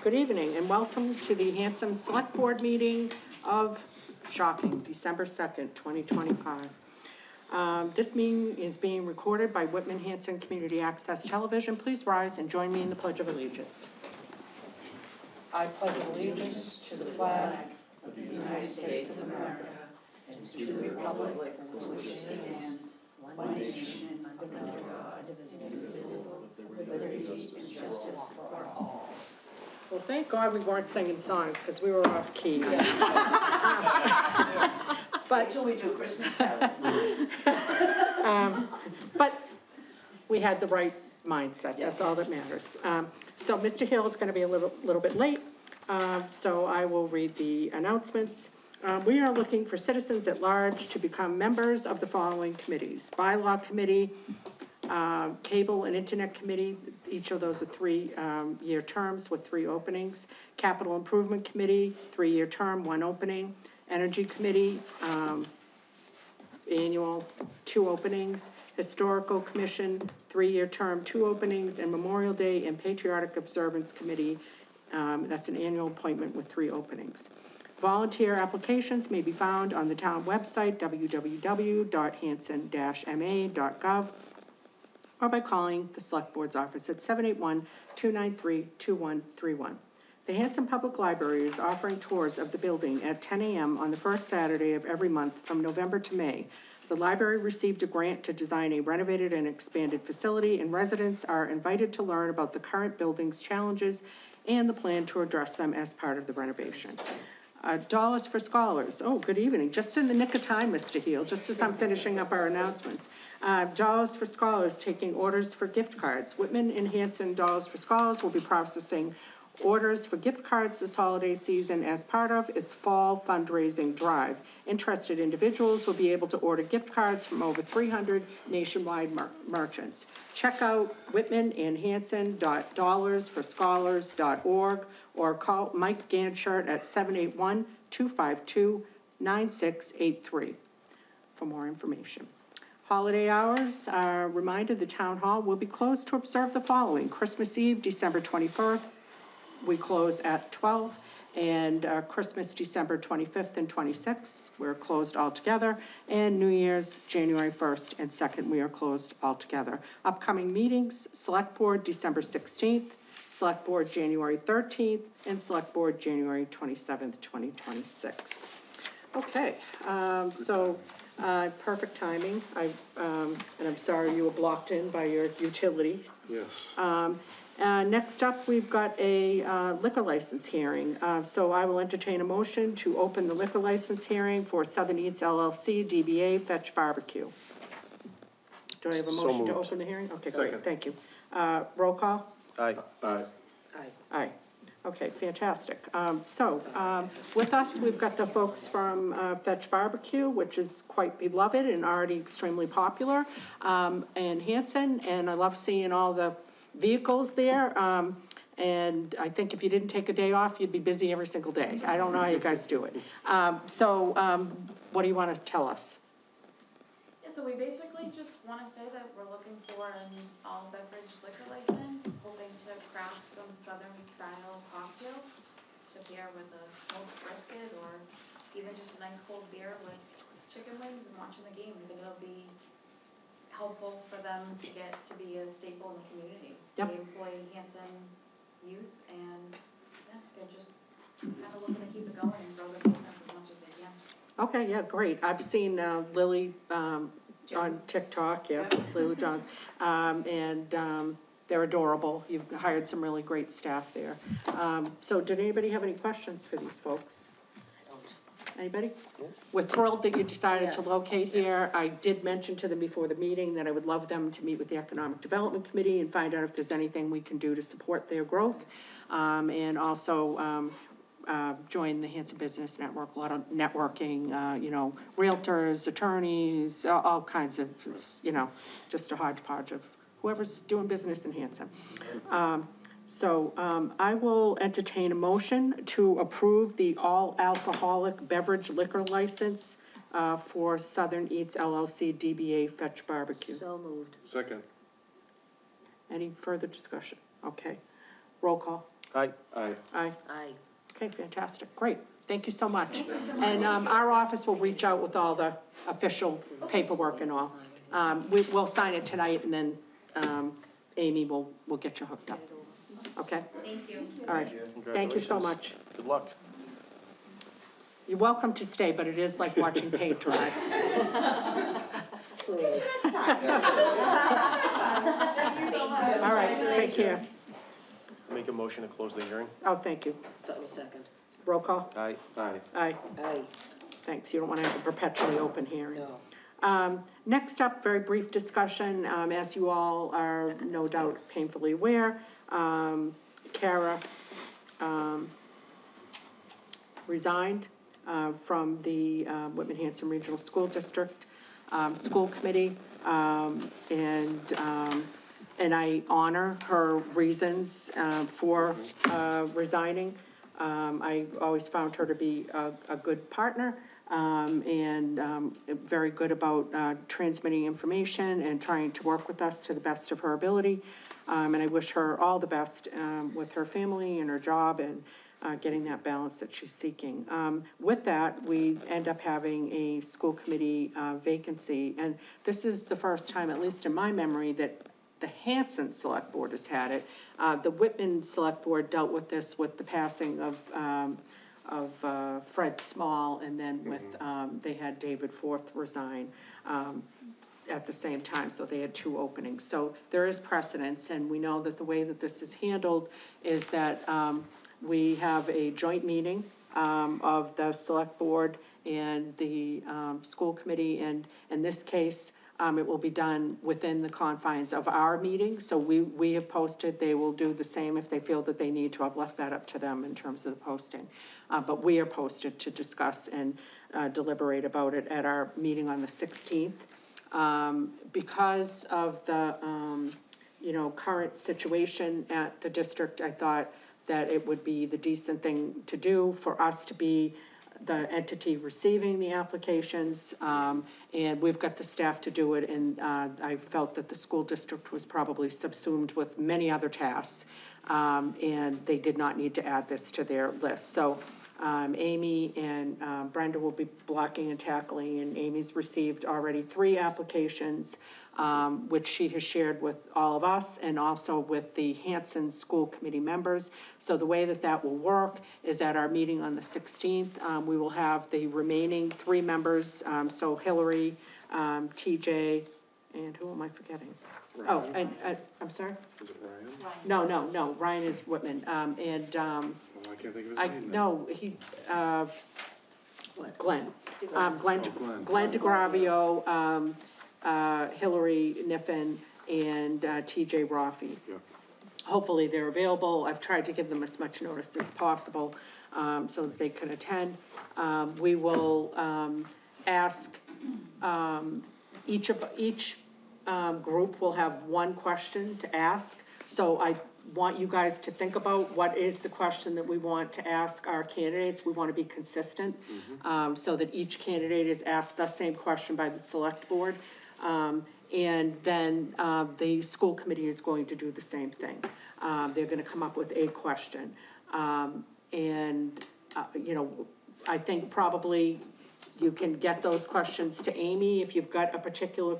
Good evening and welcome to the Hanson Select Board meeting of, shocking, December 2nd, 2025. This meeting is being recorded by Whitman Hanson Community Access Television. Please rise and join me in the Pledge of Allegiance. I pledge allegiance to the flag of the United States of America and to the republic for which it stands, one nation, under God, indivisible, with liberty and justice for all. Well, thank God we weren't singing songs because we were off key. But until we do Christmas carols. But we had the right mindset. That's all that matters. So Mr. Hill is going to be a little bit late. So I will read the announcements. We are looking for citizens at large to become members of the following committees: Bylaw Committee, Cable and Internet Committee. Each of those are 3-year terms with 3 openings. Capital Improvement Committee, 3-year term, 1 opening. Energy Committee, annual, 2 openings. Historical Commission, 3-year term, 2 openings. And Memorial Day and Patriotic Observance Committee, that's an annual appointment with 3 openings. Volunteer applications may be found on the town website, www.hanson-ma.gov, or by calling the Select Board's office at 781-293-2131. The Hanson Public Library is offering tours of the building at 10 a.m. on the first Saturday of every month from November to May. The library received a grant to design a renovated and expanded facility, and residents are invited to learn about the current building's challenges and the plan to address them as part of the renovation. Dollars for Scholars. Oh, good evening. Just in the nick of time, Mr. Heel, just as I'm finishing up our announcements. Dollars for Scholars taking orders for gift cards. Whitman and Hanson Dollars for Scholars will be processing orders for gift cards this holiday season as part of its fall fundraising drive. Interested individuals will be able to order gift cards from over 300 nationwide merchants. Check out whitmanandhanson.dollarsforscholars.org or call Mike Ganchert at 781-252-9683 for more information. Holiday hours, reminder, the town hall will be closed to observe the following: Christmas Eve, December 21st, we close at 12, and Christmas, December 25th and 26th, we're closed altogether, and New Year's, January 1st and 2nd, we are closed altogether. Upcoming meetings: Select Board, December 16th, Select Board, January 13th, and Select Board, January 27th, 2026. Okay, perfect timing. And I'm sorry you were blocked in by your utilities. Yes. Next up, we've got a liquor license hearing. So I will entertain a motion to open the liquor license hearing for Southern Eats LLC, DBA Fetch Barbecue. Do I have a motion to open the hearing? Okay, Second. great, thank you. Roll call? Aye. Aye. Aye. Aye. Okay, fantastic. With us, we've got the folks from Fetch Barbecue, which is quite beloved and already extremely popular, and Hanson, and I love seeing all the vehicles there, and I think if you didn't take a day off, you'd be busy every single day. I don't know how you guys do it. What do you want to tell us? Yeah, so we basically just want to say that we're looking for an all-beverage liquor license, hoping to craft some Southern-style cocktails to pair with a smoked brisket or even just a nice cold beer with chicken wings and watching the game. I think it'll be helpful for them to get to be a staple in the community. Yep. They employ Hanson youth, and yeah, they're just kind of looking to keep it going and grow the business as much as they can. Okay, yeah, great. I've seen Lily on TikTok, Yep. Lily Johns, and they're adorable. You've hired some really great staff there. So did anybody have any questions for these folks? Anybody? Yeah. We're thrilled that you decided to locate here. I did mention to them before the meeting that I would love them to meet with the Economic Development Committee and find out if there's anything we can do to support their growth. And also join the Hanson Business Network, a lot of networking, realtors, attorneys, all kinds of, just a hodgepodge of whoever's doing business in Hanson. I will entertain a motion to approve the all-alcoholic beverage liquor license for Southern Eats LLC, DBA Fetch Barbecue. So moved. Second. Any further discussion? Okay. Roll call. Aye. Aye. Aye. Aye. Okay, fantastic, great, thank you so much. And, our office will reach out with all the official paperwork and all. We'll sign it tonight, and then, Amy will get you hooked up, okay? Thank you. All right, thank you so Congratulations. much. Good luck. You're welcome to stay, but it is like watching paint dry. All right, take care. Make a motion to close the hearing. Oh, thank you. So, second. Roll call? Aye. Aye. Aye, Aye. thanks, you don't want to have a perpetually open hearing. No. Next up, very brief discussion, as you all are no doubt painfully aware, Kara, resigned, from the, Whitman Hanson Regional School District, School Committee, and I honor her reasons, for, resigning. I always found her to be a good partner, and very good about transmitting information and trying to work with us to the best of her ability. And I wish her all the best with her family and her job and getting that balance that she's seeking. With that, we end up having a school committee vacancy, and this is the first time, at least in my memory, that the Hanson Select Board has had it. The Whitman Select Board dealt with this with the passing of Fred Small, and then with, they had David Forth resign at the same time, so they had two openings. So there is precedence, and we know that the way that this is handled is that we have a joint meeting of the Select Board and the school committee, and in this case, it will be done within the confines of our meeting. So we have posted, they will do the same if they feel that they need to. I've left that up to them in terms of the posting. But we are posted to discuss and deliberate about it at our meeting on the 16th. Because of the, current situation at the district, I thought that it would be the decent thing to do for us to be the entity receiving the applications, and we've got the staff to do it, and I felt that the school district was probably subsumed with many other tasks, and they did not need to add this to their list. So Amy and Brenda will be blocking and tackling, and Amy's received already 3 applications, which she has shared with all of us and also with the Hanson School Committee members. So the way that that will work is at our meeting on the 16th, we will have the remaining 3 members, so Hillary, TJ, and who am I forgetting? Ryan. Oh, and, I'm sorry? Is it Ryan? No, Ryan is Whitman, and, Oh, I can't think of his name. no, he, What? Glenn. Glenn. Glenn. Glenn DeGravio, Hillary Niffen, and TJ Rafi. Yeah. Hopefully they're available. I've tried to give them as much notice as possible, so that they can attend. We will, ask, each group will have one question to ask. So I want you guys to think about what is the question that we want to ask our candidates. We want to be consistent, so that each candidate is asked the same question by the select board. And then, the school committee is going to do the same thing. They're gonna come up with a question. I think probably you can get those questions to Amy if you've got a particular,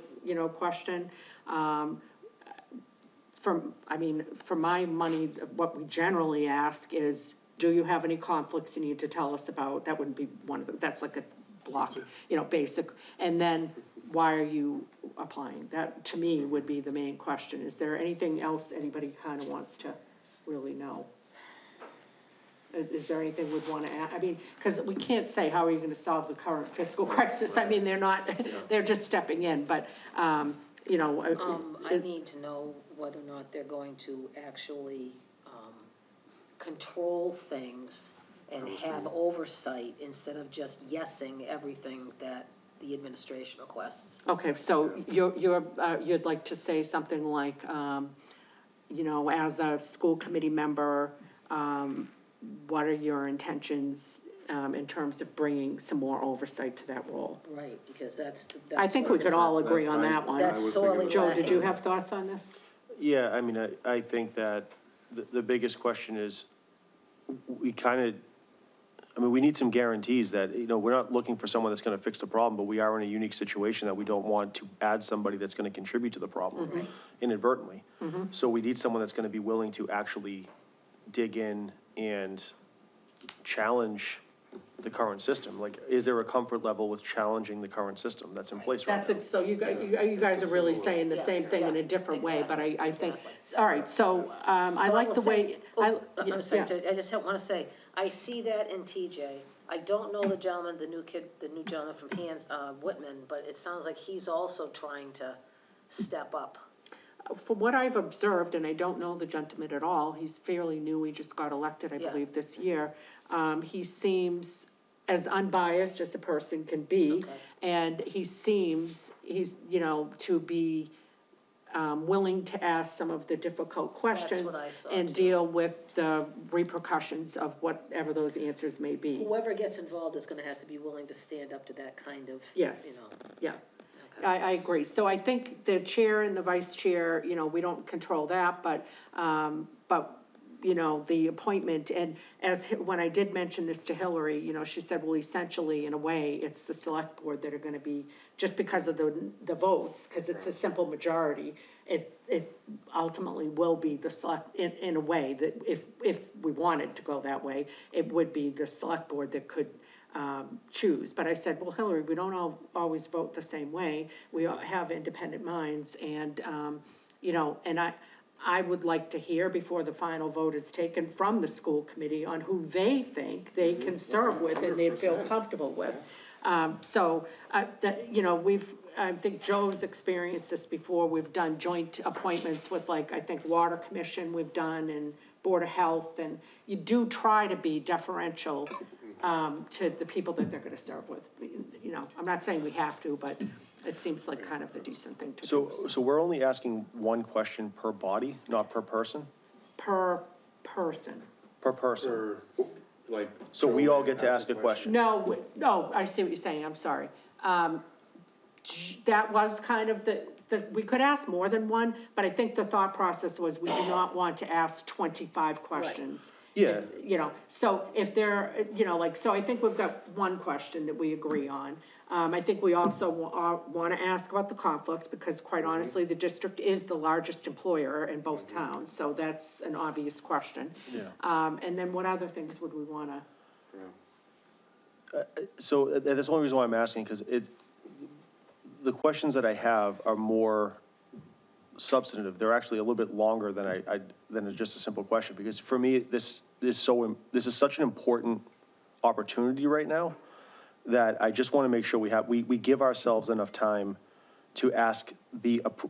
question. For my money, what we generally ask is, do you have any conflicts you need to tell us about? That wouldn't be one of them, that's like a block, basic. And then, why are you applying? That, to me, would be the main question. Is there anything else anybody kind of wants to really know? Is there anything we'd want to add? Because we can't say, how are you going to solve the current fiscal crisis? They're not, they're just stepping in, but, I need to know whether or not they're going to actually, control things and have oversight instead of just yesing everything that the administration requests. Okay, so you'd like to say something like, as a school committee member, what are your intentions, in terms of bringing some more oversight to that role? Right, because that's I think we could all agree on that one. That's sorely Joe, did you lacking. have thoughts on this? Yeah, I think that the biggest question is, we kind of, I mean, we need some guarantees that, we're not looking for someone that's gonna fix the problem, but we are in a unique situation that we don't want to add somebody that's gonna contribute to the problem inadvertently. So we need someone that's gonna be willing to actually dig in and challenge the current system. Like, is there a comfort level with challenging the current system that's in place right now? So you guys are really saying the Yeah, same thing in yeah, a different way, but I think, exactly. all right, so, I So like will the way. say- oh, yeah, I'm sorry, yeah. I just wanna say, I see that in TJ. I don't know the gentleman, the new gentleman from Whitman, but it sounds like he's also trying to step up. From what I've observed, and I don't know the gentleman at all, he's fairly new, he just got elected, I Yeah. believe, this year. He seems as unbiased as a person can be, Okay. and he's, to be, willing to ask some of the difficult questions I saw, and too. deal with the repercussions of whatever those answers may be. Whoever gets involved is gonna have to be willing to stand up to that kind of, Yes. you know. Yeah. Okay. I agree. So I think the chair and the vice chair, we don't control that, but, the appointment, and when I did mention this to Hillary, she said, well, essentially, in a way, it's the select board that are gonna be, just because of the votes, because it's a simple majority, it ultimately will be the select, in a way, that if we wanted to go that way, it would be the select board that could, choose. But I said, well, Hillary, we don't always vote the same way. We all have independent minds, and, and I would like to hear before the final vote is taken from the school committee on who they think they can serve with and they'd feel 100%. comfortable with. I think Joe's experienced this before. We've done joint appointments with, like, I think Water Commission we've done, and Board of Health, and you do try to be deferential, to the people that they're gonna serve with. I'm not saying we have to, but it seems like kind of the decent thing to do. So we're only asking one question per body, not per person? Per person. Per person. Or, like. So we all get to ask a question? No, I see what you're saying, I'm sorry. That was kind of we could ask more than one, but I think the thought process was we do not want to ask 25 questions. Yeah. So if there, so I think we've got one question that we agree on. I think we also want to ask about the conflict, because quite honestly, the district is the largest employer in both towns, so that's an obvious question. Yeah. And then what other things would we want to? So that's the only reason why I'm asking, because the questions that I have are more substantive. They're actually a little bit longer than just a simple question, because for me, this is such an important opportunity right now that I just want to make sure we give ourselves enough time to ask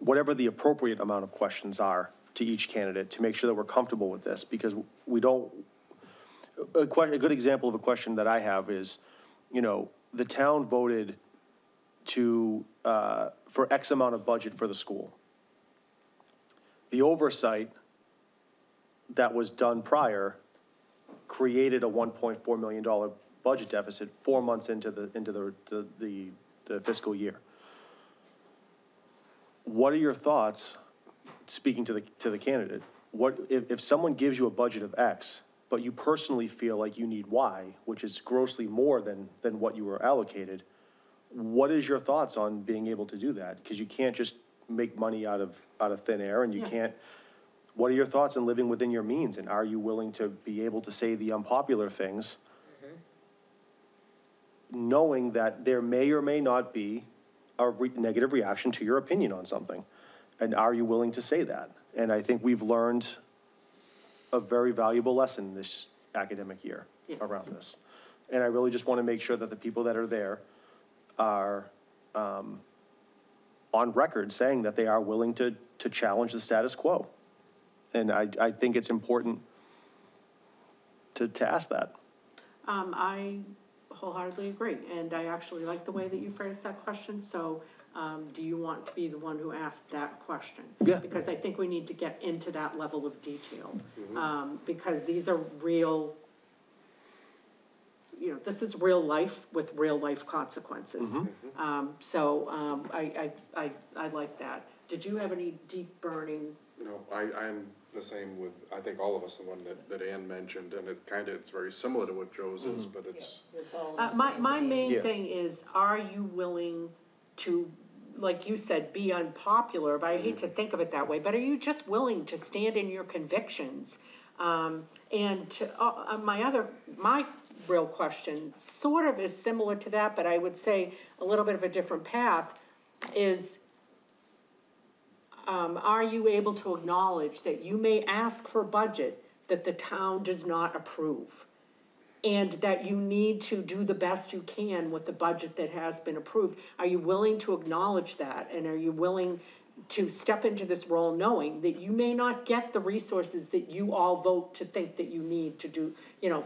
whatever the appropriate amount of questions are to each candidate, to make sure that we're comfortable with this, because we don't, a good example of a question that I have is, the town voted for X amount of budget for the school. The oversight that was done prior created a $1.4 million budget deficit 4 months into the fiscal year. What are your thoughts, speaking to the candidate, if someone gives you a budget of X, but you personally feel like you need Y, which is grossly more than what you were allocated, what is your thoughts on being able to do that? Because you can't just make money out of thin air, and you can't. What are your thoughts on living within your means, and are you willing to be able to say the unpopular things, knowing that there may or may not be a negative reaction to your opinion on something, and are you willing to say that? And I think we've learned a very valuable lesson this academic year around this, and I really just want to make sure that the people that are there are on record saying that they are willing to challenge the status quo. And I think it's important to ask that. I wholeheartedly agree, and I actually like the way that you phrased that question, so, do you want to be the one who asked that question? Yeah. Because I think we need to get into that level of detail, because these are real, this is real life with real life consequences. I like that. did you have any deep burning? No, I'm the same with, I think all of us, the one that Ann mentioned, and it's very similar to what Joe's is, but it's, It's all in the My same main Yeah. thing is, are you willing to, like you said, be unpopular, but I hate to think of it that way, but are you just willing to stand in your convictions? And to, my real question, sort of is similar to that, but I would say a little bit of a different path, is, are you able to acknowledge that you may ask for a budget that the town does not approve? And that you need to do the best you can with the budget that has been approved? Are you willing to acknowledge that? And are you willing to step into this role knowing that you may not get the resources that you all vote to think that you need to do,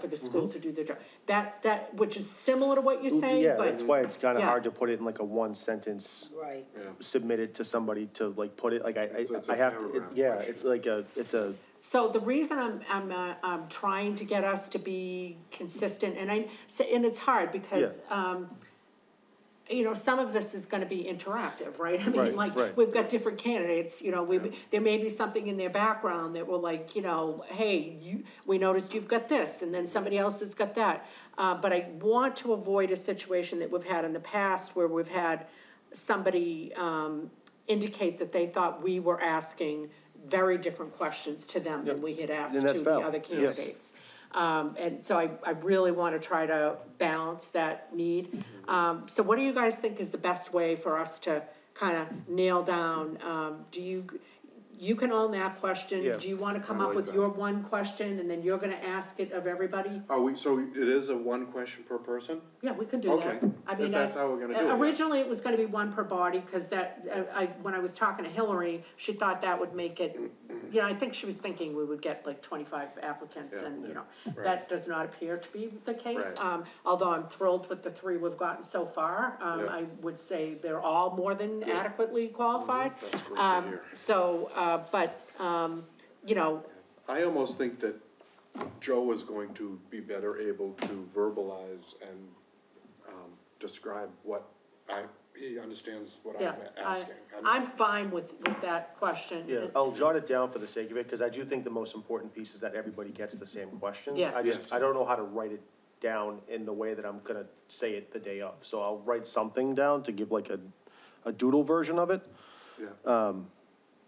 for the school to do their job? That, which is similar to what you're saying, Yeah, but. that's why it's kinda yeah. hard to put it in like a one sentence, Right. yeah. submit it to somebody to like put it, like It's a I have to, paragraph yeah, question. it's like So the reason I'm trying to get us to be consistent, and it's hard because, some of this is gonna be interactive, right? I mean, Right, like, right. we've got different candidates, there may be something in their background that will like, hey, we noticed you've got this, and then somebody else has got that. But I want to avoid a situation that we've had in the past where we've had somebody, indicate that they thought we were asking very different questions to them than we had asked And that's to the valid. other Yeah. candidates. And so I really wanna try to balance that need. So what do you guys think is the best way for us to kinda nail down, you can own that question. Yeah. Do you wanna come I up like with that. your one question, and then you're gonna ask it of everybody? So it is a one question per person? Yeah, we can do that. Okay, I if mean, that's how we're gonna do it, yeah. Originally, it was gonna be one per body, cause when I was talking to Hillary, she thought that would make it, I think she was thinking we would get like 25 applicants, Yeah. and, Right. that does not appear to be the case. Right. Although I'm thrilled with the 3 we've gotten so far, Yeah. I would say they're all more than adequately qualified. That's great to hear. So, I almost think that Joe is going to be better able to verbalize and, describe what he understands what yeah, I'm asking. I'm fine with that question. Yeah, I'll jot it down for the sake of it, because I do think the most important piece is that everybody gets the same questions. Yes. I Yes. don't know how to write it down in the way that I'm gonna say it the day of, so I'll write something down to give like a doodle version of it. Yeah.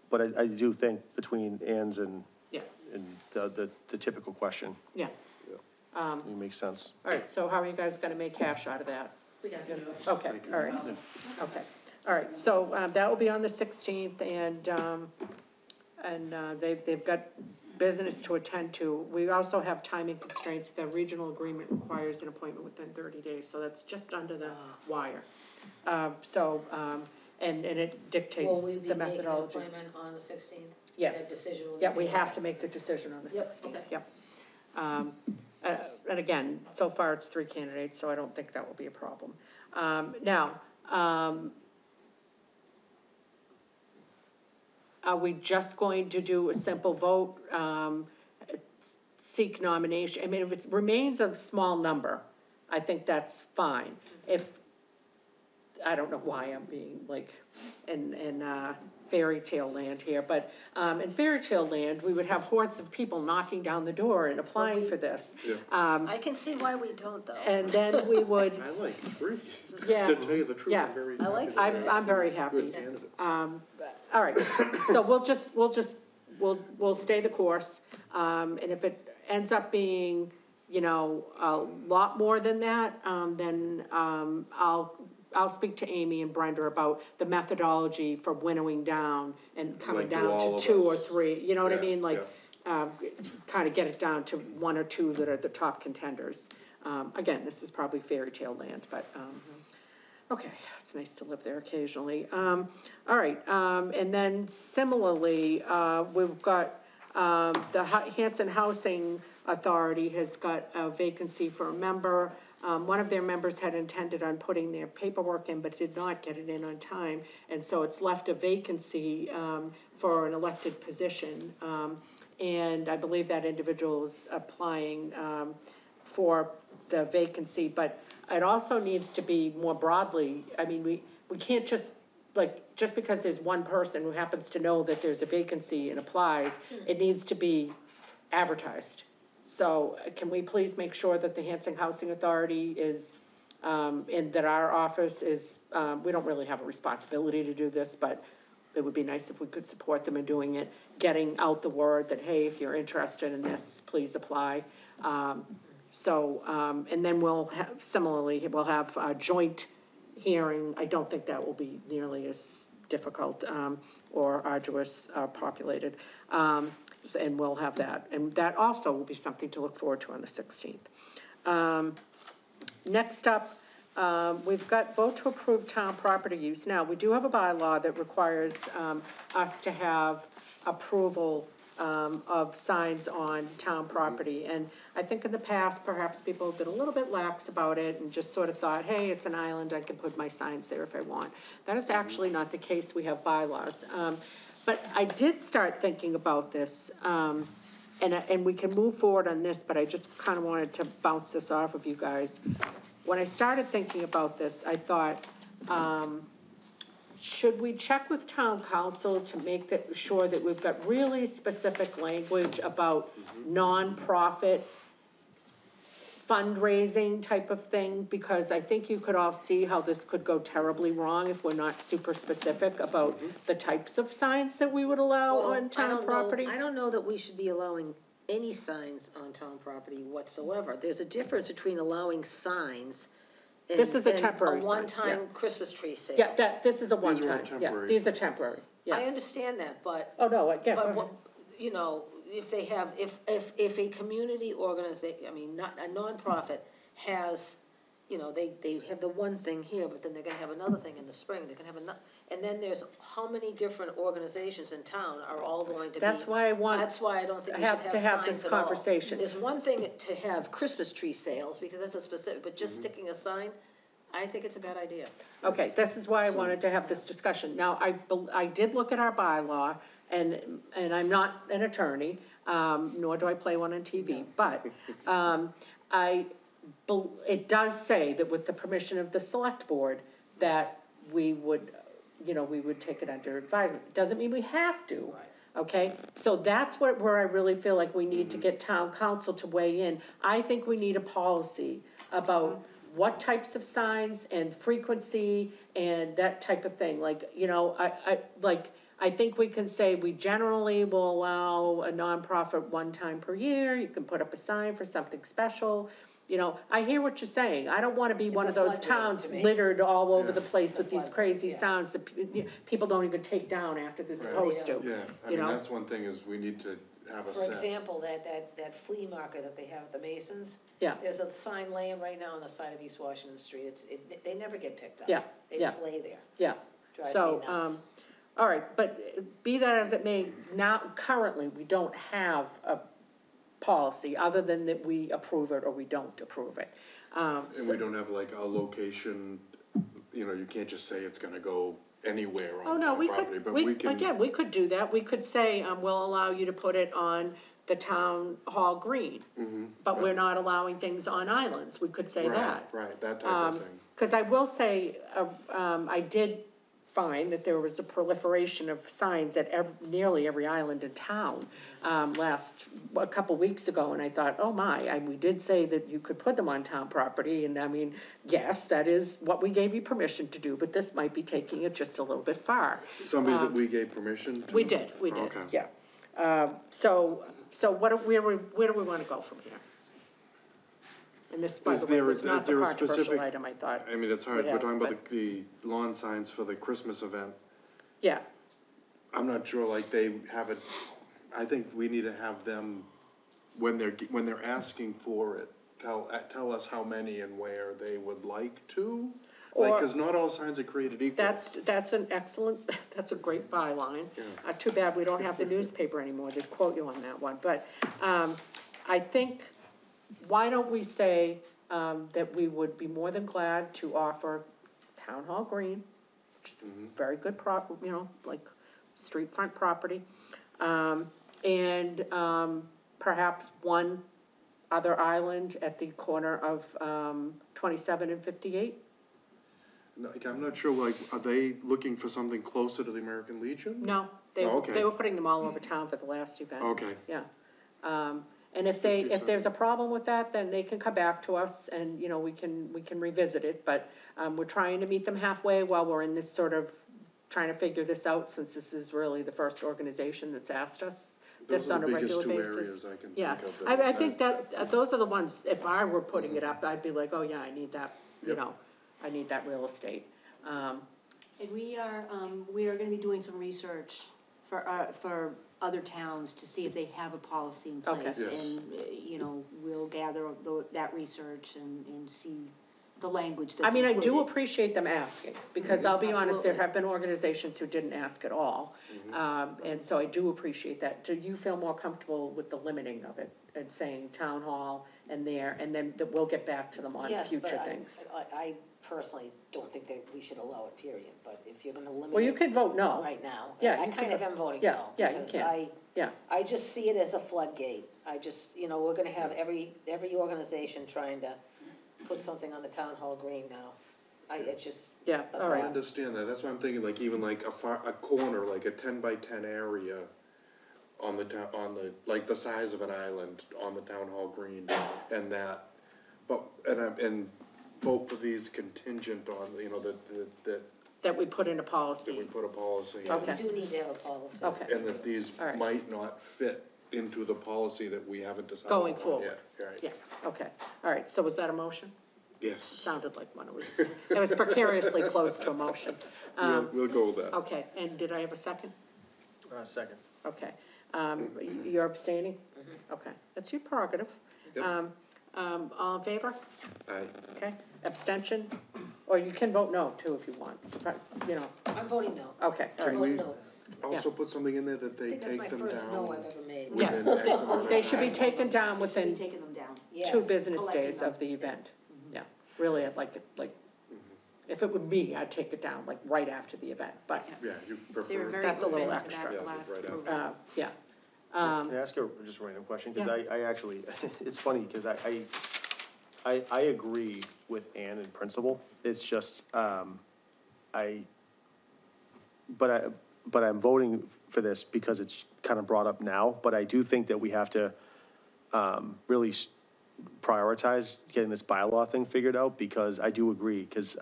But I do think between Ann's and Yeah, the typical question, yeah. it makes sense. All right, so how are you guys gonna make cash out of that? We got it. Okay, all right, okay. All right, so, that will be on the 16th, and they've got business to attend to. We also have timing constraints. The regional agreement requires an appointment within 30 days, so that's just under the wire. And it dictates Will we be the making an methodology. appointment on the 16th? Yes. That decision will be Yeah, we made? have to make the decision on the Yep, 16th, okay. yep. And again, so far it's 3 candidates, so I don't think that will be a problem. Now, are we just going to do a simple vote, seek nomination? I mean, if it remains a small number, I think that's fine. If, I don't know why I'm being like in fairy tale land here, but in fairy tale land, we would have hordes of people knocking down the door and applying for this. Yeah. I can see why we don't, though. And then we would, I like 3. Yeah. To tell you the truth, Yeah. I'm very. I like happy that I'm very happy. Good candidates. all right, so we'll stay the course. And if it ends up being, a lot more than that, then, I'll speak to Amy and Brenda about the methodology for winnowing down and coming Like, do down all to of 2 or us. 3, you know what I Yeah, mean? Like, kind of get it down to 1 or 2 that are the top contenders. Again, this is probably fairy tale land, but, okay, it's nice to live there occasionally. All right, and then similarly, we've got, the Hanson Housing Authority has got a vacancy for a member. One of their members had intended on putting their paperwork in, but did not get it in on time, and so it's left a vacancy, for an elected position. And I believe that individual is applying, for the vacancy, but it also needs to be more broadly, I mean, we can't just like, just because there's one person who happens to know that there's a vacancy and applies, it needs to be advertised. So can we please make sure that the Hanson Housing Authority is, and that our office is, we don't really have a responsibility to do this, but it would be nice if we could support them in doing it, getting out the word that, hey, if you're interested in this, please apply. And then we'll have, similarly, we'll have a joint hearing. I don't think that will be nearly as difficult, or arduous, populated. And we'll have that. And that also will be something to look forward to on the 16th. Next up, we've got vote to approve town property use. Now, we do have a bylaw that requires, us to have approval, of signs on town property. And I think in the past, perhaps people have been a little bit lax about it and just sort of thought, hey, it's an island, I can put my signs there if I want. That is actually not the case, we have bylaws. But I did start thinking about this, and we can move forward on this, but I just kind of wanted to bounce this off of you guys. When I started thinking about this, I thought, should we check with town council to make sure that we've got really specific language about nonprofit fundraising type of thing? Because I think you could all see how this could go terribly wrong if we're not super specific about the types of signs that we would allow Well, on town property. I don't know that we should be allowing any signs on town property whatsoever. There's a difference between allowing signs and, This is a temporary a sign, one-time yeah. Christmas tree sale. Yeah, this is a one-time, yeah, temporary these are signs. temporary, I yeah. understand that, but, Oh, no, again, go but ahead. what, you know, if they have, if a community organization, I mean, not, a nonprofit has, you know, they have the one thing here, but then they're gonna have another thing in the spring, they're gonna have another, and then there's how many different organizations in town are all going to be. That's why I want, That's why I don't think we should have have to have signs this at all. conversation. There's one thing to have Christmas tree sales, because that's a specific, but just sticking a sign, I think it's a bad idea. Okay, this is why I wanted to have this discussion. Now, I did look at our bylaw, and I'm not an attorney, nor do I play one on TV, but, it does say that with the permission of the select board, that we would, we would take it under advisement. Doesn't mean we have to. Okay, so that's where I really feel like we need to get town council to weigh in. I think we need a policy about what types of signs and frequency and that type of thing, like, I think we can say we generally will allow a nonprofit one time per year, you can put up a sign for something special. I hear what you're saying, I don't wanna be one a of those floodgate towns to me. littered all over the Yeah. place It's a with these floodgate, crazy yeah. sounds that people don't even take down after they're Right. supposed to. Yeah, I You mean, know? that's one thing is we need to have a For set. example, that flea market that they have at the Masons. Yeah. There's a sign laying right now on the side of East Washington Street, they never get picked up. Yeah, They yeah. just lay there, Yeah, drives me so, nuts. all right, but be that as it may, now, currently, we don't have a policy, other than that we approve it or we don't approve it. And we don't have like a location, you can't just say it's gonna go anywhere Oh, on no, town we property, could, but we can. again, we could do that, we could say, we'll allow you to put it on the town hall green, but we're not allowing things on islands, we could say that. Right, that type of thing. Because I will say, I did find that there was a proliferation of signs at nearly every island in town, a couple weeks ago, and I thought, oh my, we did say that you could put them on town property, and I mean, yes, that is what we gave you permission to do, but this might be taking it just a little bit far. Somebody that we gave permission to? We did, Okay. yeah. So where do we wanna go from here? And this, by Is the way, there a- was not is the there a controversial specific- item, I thought. I mean, it's hard, would we're have, talking about but- the lawn signs for the Christmas event. Yeah, I'm not sure, like, they have it, I think we need to have them, when they're asking for it, tell us how many and where they would like to. Like, Or- 'cause not all signs are created equal. that's an excellent, that's a great byline. Too bad we don't have the newspaper anymore to quote you on that one, but, I think, why don't we say, that we would be more than glad to offer Town Hall Green, which is very good like, street front property, and, perhaps one other island at the corner of, 27 and 58. Like, I'm not sure, like, are they looking for something closer to the American Legion? No, they, Oh, okay. they were putting them all over town for the last event. Okay. Yeah. And if they, if there's a problem with that, then they can come back to us and, you know, we can revisit it, but, we're trying to meet them halfway while we're in this sort of, trying to figure this out, since this is really the first organization that's asked us this Those are on the a biggest regular two basis. areas I can Yeah, think of. I think that, those are the ones, if I were putting it up, I'd be like, oh yeah, I need that, you Yep. know, I need that real estate. And we are gonna be doing some research for other towns to see if they have a policy in Okay. place. Yes. And, you know, we'll gather that research and see the language that's I mean, I do included. appreciate them asking, because I'll be honest, there Absolutely. have been organizations who didn't ask at all. And so I do appreciate that. Do you feel more comfortable with the limiting of it, and saying town hall and there, and then we'll get back to them on Yes, but future things? I personally don't think that we should allow it, period, but if you're gonna limit it. Well, you could vote no. Right now. Yeah, I you kind can- of am voting yeah, no. yeah, you because can. Yeah. I just see it as a floodgate. I just, you know, we're gonna have every organization trying to put something on the town hall green now. It just. Yeah, a all I right. thought. understand that, that's why I'm thinking, like, even like a corner, like a 10 by 10 area on the town, like the size of an island on the town hall green, and that, but, and both of these contingent on, you know, That we put in a that we policy. put a policy in. Okay. We do need to have a policy. Okay. And that these All right. might not fit into the policy that we haven't decided Going upon forward. yet. Right. Yeah, okay. All right, so was that a motion? Yes, Sounded like one. It was precariously close to a motion. we'll go with that. Okay, and did I have a second? Second. Okay, you're abstaining? Okay, that's your prerogative. Yep. All in favor? Aye. Okay, abstention? Or you can vote no too if you want, but, you know, I'm voting no. okay, all I'm right. we- voting no. Also put something in there that I they think that's my take them first no down I've ever made. Yeah, within X amount of they should be time. taken down We'll be within taking them down. Yes. 2 business Collecting days them. of the event. Yeah, really, I'd like it, like, if it were me, I'd take it down, like, right after the event, but, Yeah, you They were prefer. very That's a little open to extra. that Yeah, last right after. program. yeah. Can I ask you just a random question? Because Yeah. I actually, it's funny, because I agree with Ann in principle. It's just, but I'm voting for this because it's kind of brought up now, but I do think that we have to, really prioritize getting this bylaw thing figured out, because I do agree, because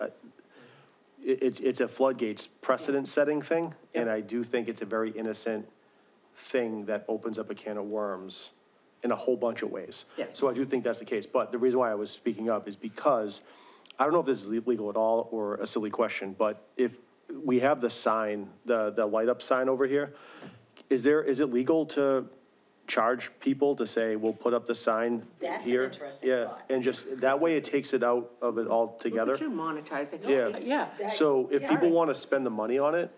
it's a floodgates precedent-setting thing, and I do think it's a very innocent thing that opens up a can of worms in a whole bunch of ways. Yes. So I do think that's the case, but the reason why I was speaking up is because, I don't know if this is legal at all or a silly question, but if we have the sign, the light-up sign over here, is it legal to charge people to say, we'll put up the sign That's an here? interesting Yeah, thought. and just, that way it takes it out of it altogether. Look at you monetizing. Yeah. Yeah, So if Yeah. people Alright. wanna spend the money on it,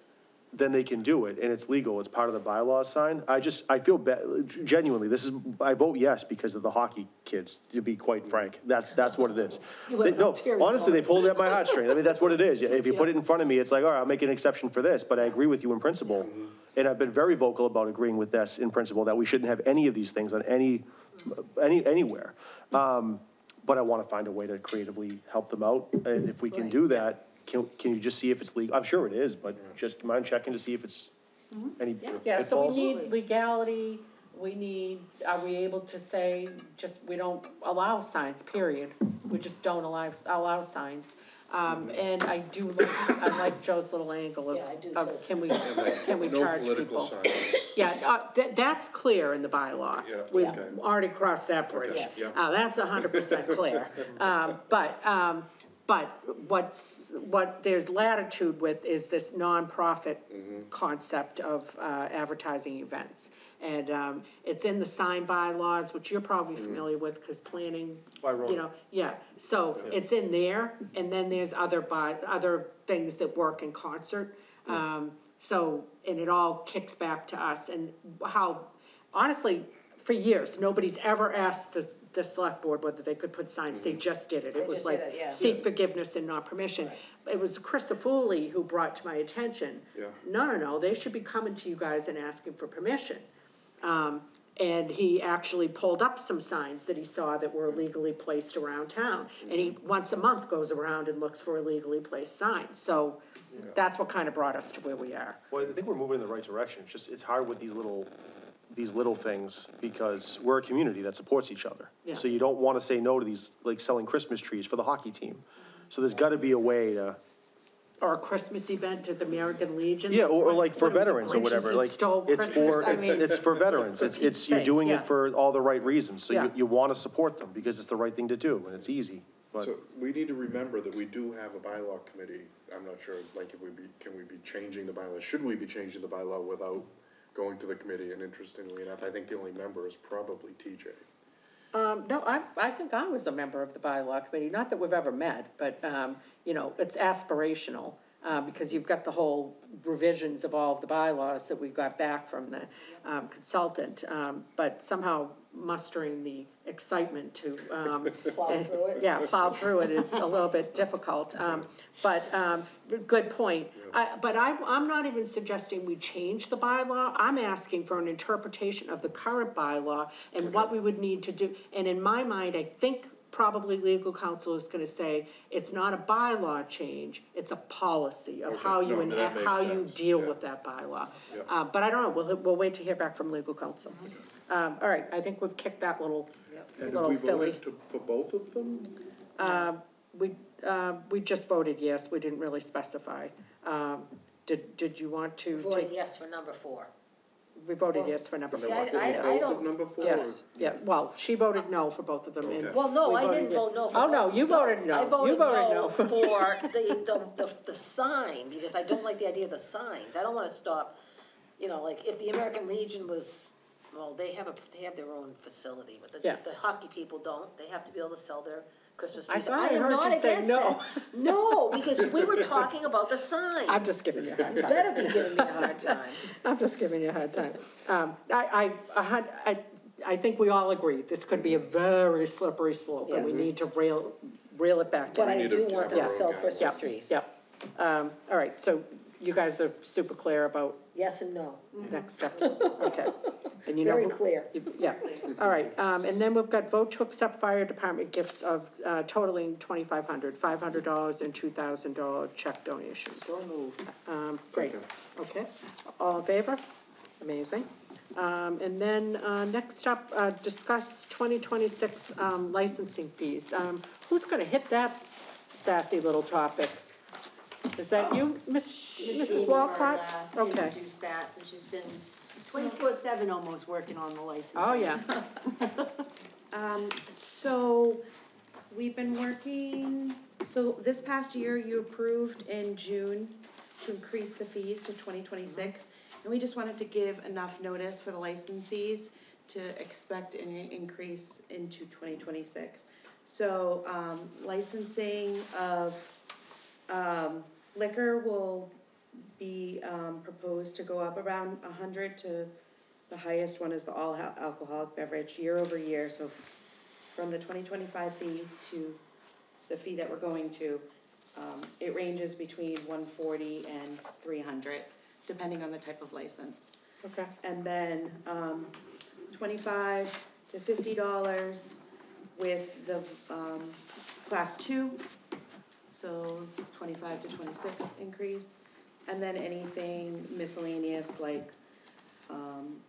then they can do it, and it's legal, it's part of the bylaws sign. I feel bad, genuinely, I vote yes because of the hockey kids, to be quite frank. That's what it is. You went No, on Terry honestly, they Ball. pulled at my heartstrings. I mean, that's what it is. If you put it in front of me, it's like, all right, I'll make an exception for this, but I agree with you in principle. And I've been very vocal about agreeing with this in principle, that we shouldn't have any of these things on anywhere. But I wanna find a way to creatively help them out, and if we can do that, can you just see if it's legal? I'm sure it is, but just mind checking to see if it's any yeah, so we pitfalls? need legality, are we able to say, we don't allow signs, period. We just don't allow signs. And I like Joe's little angle Yeah, I do of, too. can we No charge political people? signs. Yeah, that's clear in the bylaw. Yeah, We've okay. already crossed that bridge. Yes. Yeah. That's 100% clear. But what there's latitude with is this nonprofit concept of, advertising events. And, it's in the sign bylaws, which you're probably familiar with, because planning, I wrote you it. know, yeah. So it's in there, and then there's other things that work in concert. So, and it all kicks back to us, and how, honestly, for years, nobody's ever asked the select board whether they could put signs, they just did it. They It was just like, did it, yeah. seek forgiveness and not permission. It was Chris Foley who brought to my attention, Yeah. no, they should be coming to you guys and asking for permission. And he actually pulled up some signs that he saw that were illegally placed around town. And he, once a month, goes around and looks for illegally placed signs. So that's what kind of brought us to where we are. Well, I think we're moving in the right direction. It's just, it's hard with these little things because we're a community that supports each other. Yeah. So you don't want to say no to these, like selling Christmas trees for the hockey team. So there's got to be a way to, Or a Christmas event at the American Legion. yeah, or like for What are we, veterans or Grinches whatever, that like, stole it's Christmas? for, I mean, it's for veterans. for It's, Pete's you're sake, doing yeah. it for all the right reasons. So Yeah. you want to support them because it's the right thing to do and it's easy. But So we need to remember that we do have a bylaw committee. I'm not sure, like, can we be changing the bylaw? Should we be changing the bylaw without going to the committee? And interestingly enough, I think the only member is probably TJ. No, I think I was a member of the bylaw committee, not that we've ever met, but, you know, it's aspirational, because you've got the whole revisions of all of the bylaws that we got back from the, consultant, but somehow mustering the excitement to, Plow through it. Yeah, plow through it is a little bit difficult, good point. I'm not even suggesting we change the bylaw, I'm asking for an interpretation of the current bylaw and what we would need to do, and in my mind, I think probably legal counsel is gonna say, it's not a bylaw change, it's a policy of Okay, how you, no, that makes how you sense, deal yeah. with that bylaw. Yeah. But I don't know, we'll wait to hear back from legal counsel. All right, I think we've kicked that little And little have we filly. voted for both of them? We just voted yes, we didn't really specify. Did you want to Voted take, yes for number 4. we voted yes for number See, four. I Both don't- of number four? Yes, or- yeah, well, she voted no for both of them, and. Okay. Well, no, we I voted didn't yes. vote no for. Oh, no, you voted no. I You voted voted no no. for the sign, because I don't like the idea of the signs. I don't wanna stop, you know, like, if the American Legion was, well, they have their own facility, but Yeah. the hockey people don't. They have to be able to sell their Christmas I trees. thought I am heard not you say against no. that. No, because we were talking about the signs. I'm just giving you a hard You time. better be giving me a hard time. I'm just giving you a hard time. I think we all agree, this could be a very slippery slope, and we Yes. need to reel it back in. But I need do to want have them our to own sell guidelines. Christmas Yep, trees. yep. All right, so you guys are super clear about Yes and no. next steps, okay. And you know Very who- clear. Yeah, all right, and then we've got vote to accept fire department gifts of totaling $2,500 and $2,000 check donations. So moved. Great, Second. okay, all in favor? Amazing. And then, next up, discuss 2026, licensing fees. Who's gonna hit that sassy little topic? Is that you, Mrs. Walcott? Okay. Introduce that, so she's been 24/7 almost working on the license. Oh, yeah, So, we've been working, so this past year, you approved in June to increase the fees to 2026. And we just wanted to give enough notice for the licensees to expect an increase into 2026. So, licensing of, liquor will be, proposed to go up around 100 to, the highest one is the all alcoholic beverage year over year, so from the 2025 fee to the fee that we're going to, it ranges between 140 and 300, depending on the type of license. okay, And then, $25 to $50 with the, class 2, so 25 to 26 increase. And then anything miscellaneous like,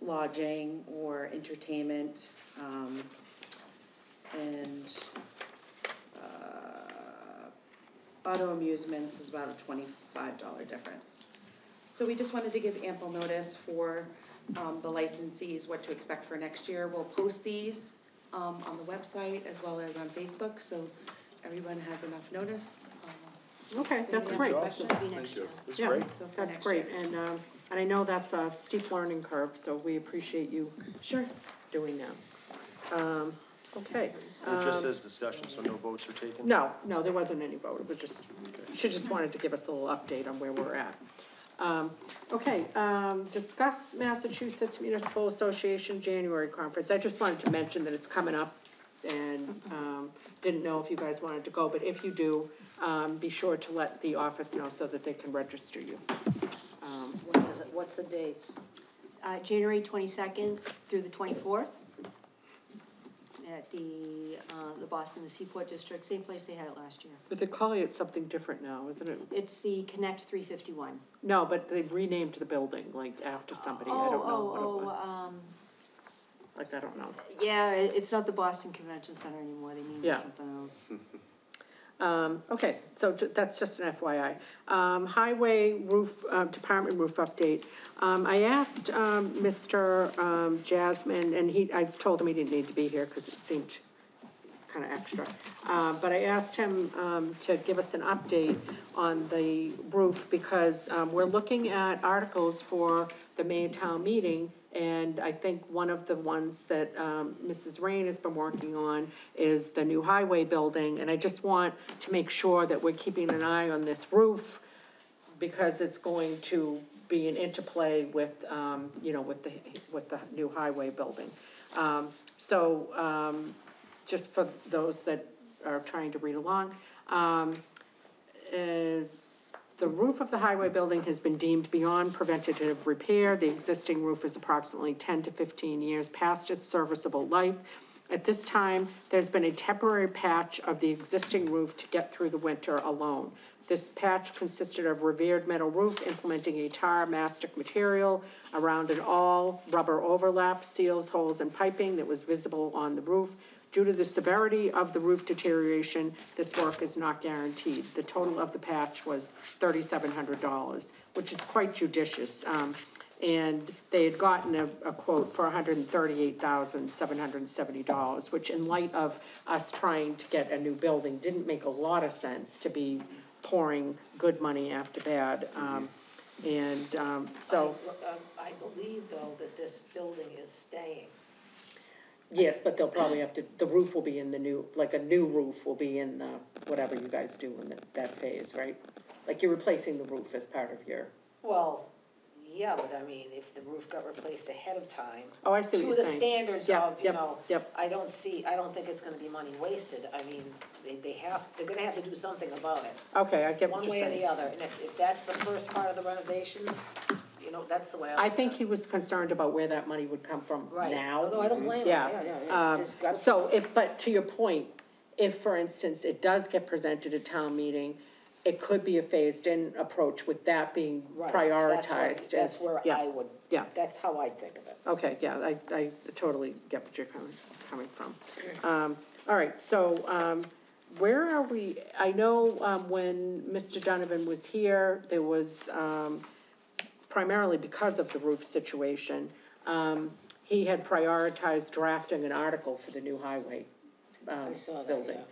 lodging or entertainment, and, auto amusements is about a $25 difference. So we just wanted to give ample notice for, the licensees, what to expect for next year. We'll post these, on the website as well as on Facebook, so everyone has enough notice. okay, So that's we great. have Questions be next Thank you. year. that's Yeah. great. So for That's next great, year. and I know that's a steep learning curve, so we appreciate you Sure. doing that. Okay. It just says discussion, so no votes are taken? No, there wasn't any vote, it was just, she just wanted to give us a little update on where we're at. Okay, discuss Massachusetts Municipal Association January Conference. I just wanted to mention that it's coming up, and, didn't know if you guys wanted to go, but if you do, be sure to let the office know so that they can register you. When is it? What's the dates? January 22nd through the 24th at the Boston, the Seaport District, same place they had it last year. But they're calling it something different now, isn't it? It's the Connect 351. No, but they've renamed the building, like, after somebody, I don't know what it was. Like, I don't know. Yeah, it's not the Boston Convention Center anymore, they named Yeah. it something else. Okay, so that's just an FYI. Highway roof, department roof update. I asked, Mr. Jasmine, and I told him he didn't need to be here, because it seemed kind of extra. But I asked him, to give us an update on the roof, because, we're looking at articles for the May town meeting, and I think one of the ones that, Mrs. Rain has been working on is the new highway building, and I just want to make sure that we're keeping an eye on this roof, because it's going to be an interplay with, you know, with the new highway building. Just for those that are trying to read along, the roof of the highway building has been deemed beyond preventative repair. The existing roof is approximately 10 to 15 years past its serviceable life. At this time, there's been a temporary patch of the existing roof to get through the winter alone. This patch consisted of revered metal roof implementing a tar mastic material around an all rubber overlap, seals, holes, and piping that was visible on the roof. Due to the severity of the roof deterioration, this work is not guaranteed. The total of the patch was $3,700, which is quite judicious. And they had gotten a quote for $138,770, which in light of us trying to get a new building, didn't make a lot of sense to be pouring good money after bad. So. I believe though that this building is staying. Yes, but they'll probably have to, the roof will be in the new, like a new roof will be in the, whatever you guys do in that phase, right? Like you're replacing the roof as part of your, Well, yeah, but I mean, if the roof got replaced ahead of time. oh, I see what you're saying. To the standards Yep, of, you yep, know. yep. I don't think it's gonna be money wasted. I mean, they're gonna have to do something about it. Okay, I get what One you're way or saying. the other, and if that's the first part of the renovations, you know, that's the way I think he was concerned about where that money would come from Right. now. Oh, no, I don't blame him. Yeah. Yeah. Just gotta- So but to your point, if, for instance, it does get presented at town meeting, it could be a phased-in approach with that being Right. prioritized. That's where yeah, I would, yeah. that's how I think of it. Okay, yeah, I totally get what you're coming from. All right, so, where are we, I know, when Mr. Donovan was here, there was, primarily because of the roof situation, he had prioritized drafting an article for the new highway, I saw that, building. yeah.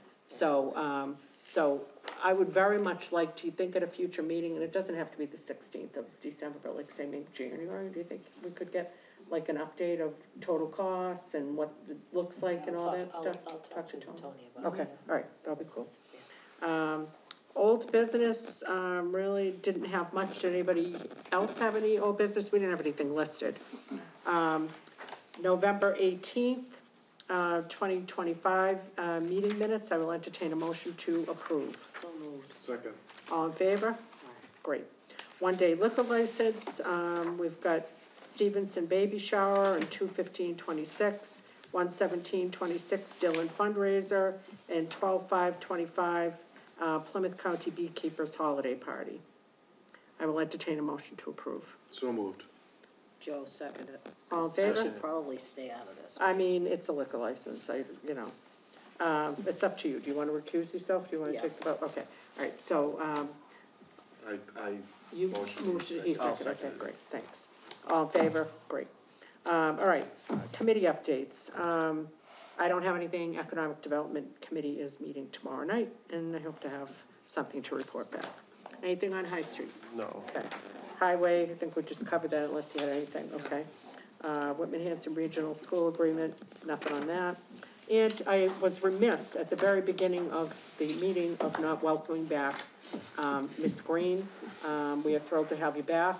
So I would very much like to think at a future meeting, and it doesn't have to be the 16th of December, but like say maybe January, do you think we could get like an update of total costs and what it looks like and all that stuff? I'll talk to Tony about it. Okay, all right, that'll be cool. Old business, really didn't have much. Did anybody else have any old business? We didn't have anything listed. November 18th, 2025, meeting minutes, I will entertain a motion to approve. So moved. Second. All in favor? Great. One-day liquor license, we've got Stevenson Baby Shower and 2/15/26, 1/17/26 Dillon fundraiser, and 12/5/25 Plymouth County Beekeepers Holiday Party. I will entertain a motion to approve. So moved. Joe seconded it. All in I favor? should probably stay out of this. I mean, it's a liquor license, it's up to you. Do you want to recuse yourself? Do you want to Yeah. take the vote? Okay, all right, so, I you Motion, moved, he I'll seconded, okay, second it. great, thanks. All in favor? Great. All right, committee updates. I don't have anything. Economic Development Committee is meeting tomorrow night, and I hope to have something to report back. Anything on High Street? No. Okay. Highway, I think we just covered that unless you had anything, okay. Whitman Hanson Regional School Agreement, nothing on that. And I was remiss at the very beginning of the meeting of not welcoming back, Ms. Green. We are thrilled to have you back.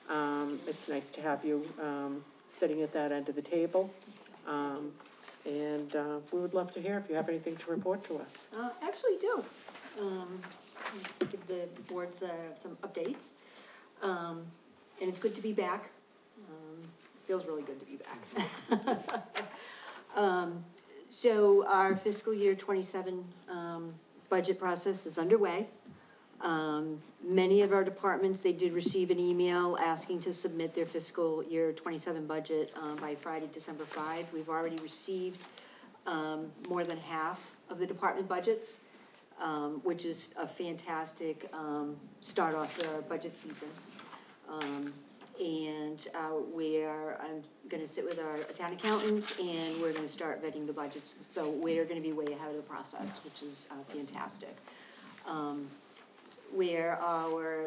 It's nice to have you, sitting at that end of the table. We would love to hear if you have anything to report to us. Actually do. Give the boards, some updates. And it's good to be back. feels really good to be back. So our fiscal year '27, budget process is underway. Many of our departments, they did receive an email asking to submit their fiscal year '27 budget, by Friday, December 5. We've already received, more than half of the department budgets, which is a fantastic, start off the budget season. I'm gonna sit with our town accountant, and we're gonna start vetting the budgets. So we're gonna be way ahead of the process, which is, fantastic.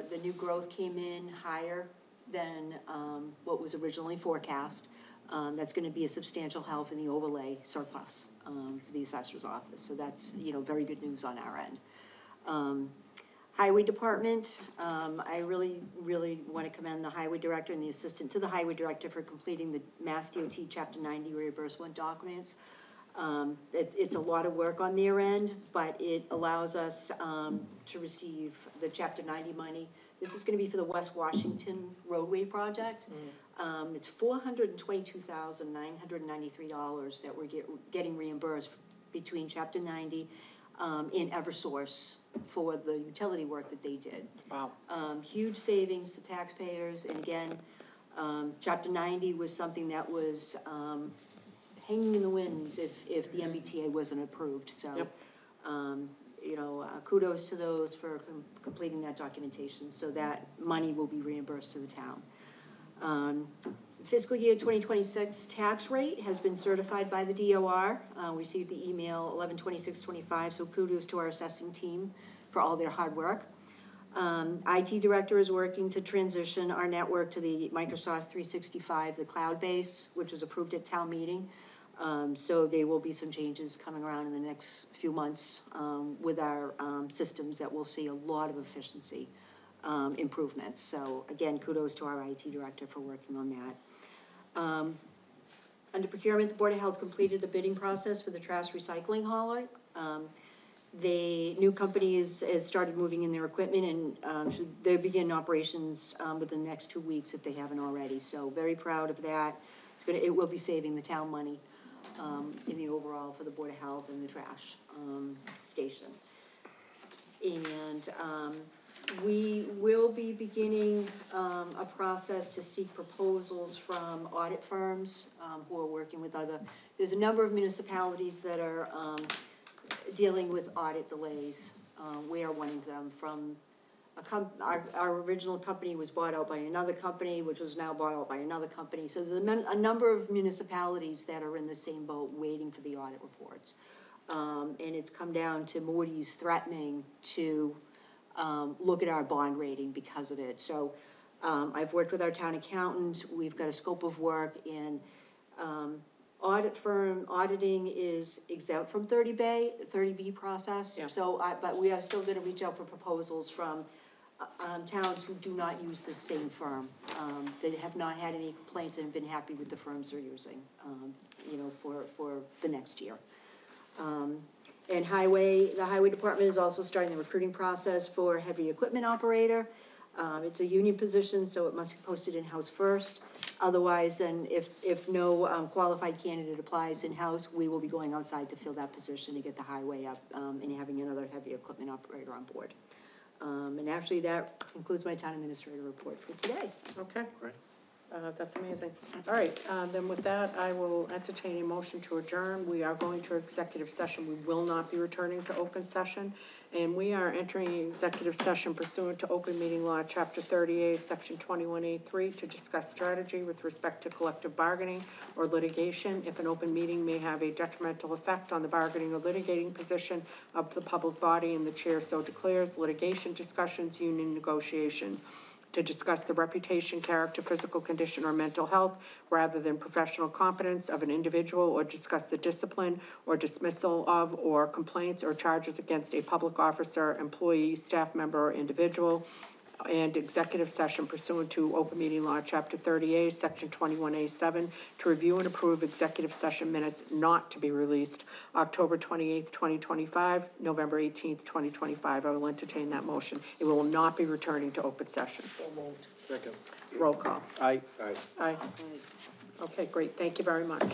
The new growth came in higher than, what was originally forecast. That's gonna be a substantial help in the overlay surplus, for the assessor's office. So that's, very good news on our end. Highway Department, I really, really want to commend the highway director and the assistant to the highway director for completing the Mass DOT Chapter 90 reimbursement documents. It's a lot of work on their end, but it allows us, to receive the Chapter 90 money. This is gonna be for the West Washington roadway project. It's $422,993 that we're getting reimbursed between Chapter 90, and Eversource for the utility work that they did. Wow. Huge savings to taxpayers, and again, Chapter 90 was something that was, hanging in the winds if the MBTA wasn't approved, so. Yep. Kudos to those for completing that documentation, so that money will be reimbursed to the town. Fiscal year 2026 tax rate has been certified by the DOR. We received the email 11/26/25, so kudos to our assessing team for all their hard work. IT director is working to transition our network to the Microsoft 365, the cloud base, which was approved at town meeting. So there will be some changes coming around in the next few months, with our, systems that will see a lot of efficiency, improvements. So again, kudos to our IT director for working on that. Under procurement, the Board of Health completed the bidding process for the trash recycling hauler. The new company has started moving in their equipment, and they'll begin operations, within the next 2 weeks if they haven't already. So very proud of that. It will be saving the town money, in the overall for the Board of Health and the trash, station. And, we will be beginning, a process to seek proposals from audit firms, who are working with there's a number of municipalities that are, dealing with audit delays. We are one of them. From our original company was bought out by another company, which was now bought out by another company. So there's a number of municipalities that are in the same boat waiting for the audit reports. And it's come down to Moody's threatening to, look at our bond rating because of it. So, I've worked with our town accountant. We've got a scope of work, and, auditing is exempt from 30B process. Yeah. So, but we are still gonna reach out for proposals from, towns who do not use the same firm. They have not had any complaints and have been happy with the firms they're using, for the next year. And the highway department is also starting the recruiting process for heavy equipment operator. It's a union position, so it must be posted in-house first. Otherwise, then if no, qualified candidate applies in-house, we will be going outside to fill that position to get the highway up, and having another heavy equipment operator on board. And actually, that concludes my town administrator report for today. Okay. Great. That's amazing. All right, then with that, I will entertain a motion to adjourn. We are going to executive session. We will not be returning to open session. And we are entering executive session pursuant to open meeting law, chapter 38, section 21A3, to discuss strategy with respect to collective bargaining or litigation if an open meeting may have a detrimental effect on the bargaining or litigating position of the public body and the chair so declares, litigation discussions, union negotiations. To discuss the reputation, character, physical condition, or mental health, rather than professional competence of an individual, or discuss the discipline or dismissal of, or complaints or charges against a public officer, employee, staff member, or individual, and executive session pursuant to open meeting law, chapter 38, section 21A7, to review and approve executive session minutes not to be released October 28th, 2025, November 18th, 2025. I will entertain that motion. It will not be returning to open session. So moved. Second. Roll call. Aye. Aye. Aye. Okay, great, thank you very much.